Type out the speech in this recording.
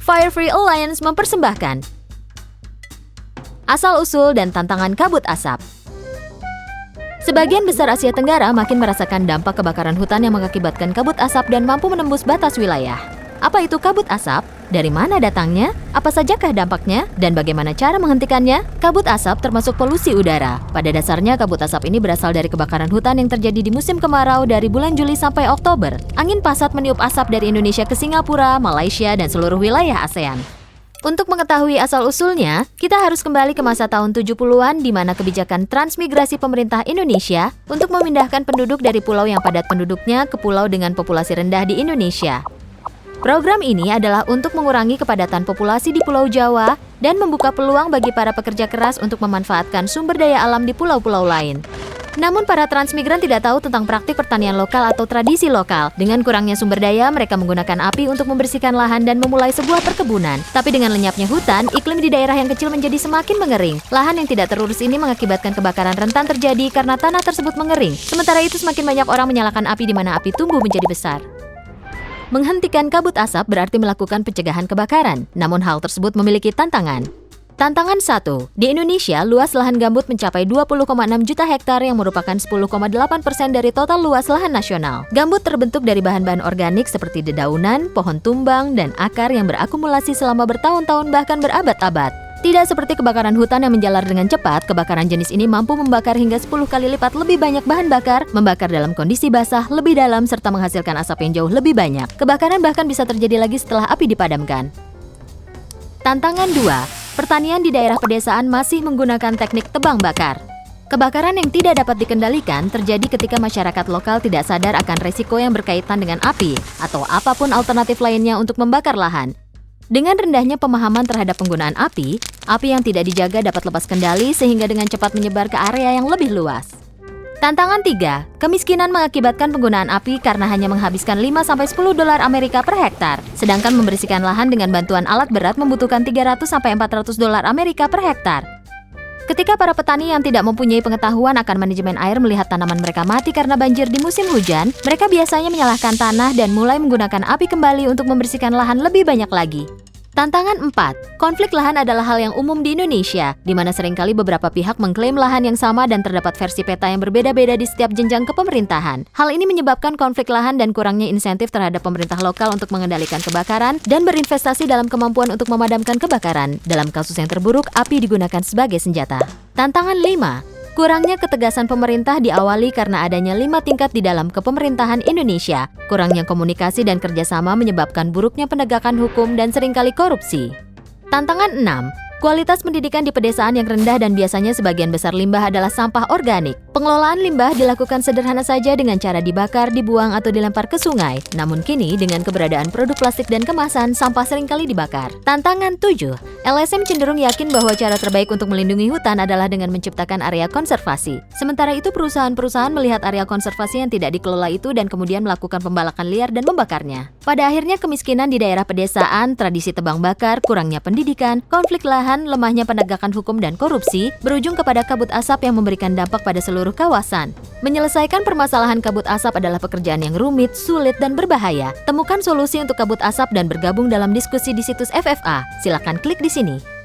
Fire Free Alliance mempersembahkan Asal-usul dan tantangan kabut asap. Sebagian besar Asia Tenggara makin merasakan dampak kebakaran hutan yang mengakibatkan kabut asap dan mampu menembus batas wilayah. Apa itu kabut asap? Dari mana datangnya? Apa sajakah dampaknya? Dan bagaimana cara menghentikannya? Kabut asap termasuk polusi udara. Pada dasarnya kabut asap ini berasal dari kebakaran hutan yang terjadi di musim kemarau dari bulan Juli sampai Oktober. Angin pasat meniup asap dari Indonesia ke Singapura, Malaysia, dan seluruh wilayah ASEAN. Untuk mengetahui asal-usulnya, kita harus kembali ke masa tahun 70-an di mana kebijakan transmigrasi pemerintah Indonesia untuk memindahkan penduduk dari pulau yang padat penduduknya ke pulau dengan populasi rendah di Indonesia. Program ini adalah untuk mengurangi kepadatan populasi di Pulau Jawa dan membuka peluang bagi para pekerja keras untuk memanfaatkan sumber daya alam di pulau-pulau lain. Namun para transmigran tidak tahu tentang praktik pertanian lokal atau tradisi lokal. Dengan kurangnya sumber daya, mereka menggunakan api untuk membersihkan lahan dan memulai sebuah perkebunan. Tapi dengan lenyapnya hutan, iklim di daerah yang kecil menjadi semakin mengering. Lahan yang tidak terurus ini mengakibatkan kebakaran rentan terjadi karena tanah tersebut mengering. Sementara itu semakin banyak orang menyalakan api di mana api tumbuh menjadi besar. Menghentikan kabut asap berarti melakukan pencegahan kebakaran. Namun hal tersebut memiliki tantangan. Tantangan 1. Di Indonesia, luas lahan gambut mencapai 20,6 juta hektar yang merupakan 10,8% dari total luas lahan nasional. Gambut terbentuk dari bahan-bahan organik seperti dedaunan, pohon tumbang, dan akar yang berakumulasi selama bertahun-tahun bahkan berabad-abad. Tidak seperti kebakaran hutan yang menjalar dengan cepat, kebakaran jenis ini mampu membakar hingga 10 kali lipat lebih banyak bahan bakar, membakar dalam kondisi basah lebih dalam, serta menghasilkan asap yang jauh lebih banyak. Kebakaran bahkan bisa terjadi lagi setelah api dipadamkan. Tantangan 2. Pertanian di daerah pedesaan masih menggunakan teknik tebang bakar. Kebakaran yang tidak dapat dikendalikan terjadi ketika masyarakat lokal tidak sadar akan resiko yang berkaitan dengan api atau apapun alternatif lainnya untuk membakar lahan. Dengan rendahnya pemahaman terhadap penggunaan api yang tidak dijaga dapat lepas kendali sehingga dengan cepat menyebar ke area yang lebih luas. Tantangan 3. Kemiskinan mengakibatkan penggunaan api karena hanya menghabiskan 5-10 dolar Amerika per hektar. Sedangkan membersihkan lahan dengan bantuan alat berat membutuhkan 300-400 dolar Amerika per hektar. Ketika para petani yang tidak mempunyai pengetahuan akan manajemen air melihat tanaman mereka mati karena banjir di musim hujan, mereka biasanya menyalahkan tanah dan mulai menggunakan api kembali untuk membersihkan lahan lebih banyak lagi. Tantangan 4. Konflik lahan adalah hal yang umum di Indonesia, di mana seringkali beberapa pihak mengklaim lahan yang sama dan terdapat versi peta yang berbeda-beda di setiap jenjang kepemerintahan. Hal ini menyebabkan konflik lahan dan kurangnya insentif terhadap pemerintah lokal untuk mengendalikan kebakaran dan berinvestasi dalam kemampuan untuk memadamkan kebakaran. Dalam kasus yang terburuk, api digunakan sebagai senjata. Tantangan 5. Kurangnya ketegasan pemerintah diawali karena adanya 5 tingkat di dalam kepemerintahan Indonesia. Kurangnya komunikasi dan kerjasama menyebabkan buruknya penegakan hukum dan seringkali korupsi. Tantangan 6. Kualitas pendidikan di pedesaan yang rendah dan biasanya sebagian besar limbah adalah sampah organik. Pengelolaan limbah dilakukan sederhana saja dengan cara dibakar, dibuang, atau dilempar ke sungai. Namun kini, dengan keberadaan produk plastik dan kemasan, sampah seringkali dibakar. Tantangan 7. LSM cenderung yakin bahwa cara terbaik untuk melindungi hutan adalah dengan menciptakan area konservasi. Sementara itu, perusahaan-perusahaan melihat area konservasi yang tidak dikelola itu dan kemudian melakukan pembalakan liar dan membakarnya. Pada akhirnya, kemiskinan di daerah pedesaan, tradisi tebang bakar, kurangnya pendidikan, konflik lahan, lemahnya penegakan hukum dan korupsi berujung kepada kabut asap yang memberikan dampak pada seluruh kawasan. Menyelesaikan permasalahan kabut asap adalah pekerjaan yang rumit, sulit, dan berbahaya. Temukan solusi untuk kabut asap dan bergabung dalam diskusi di situs FFA. Silakan klik di sini.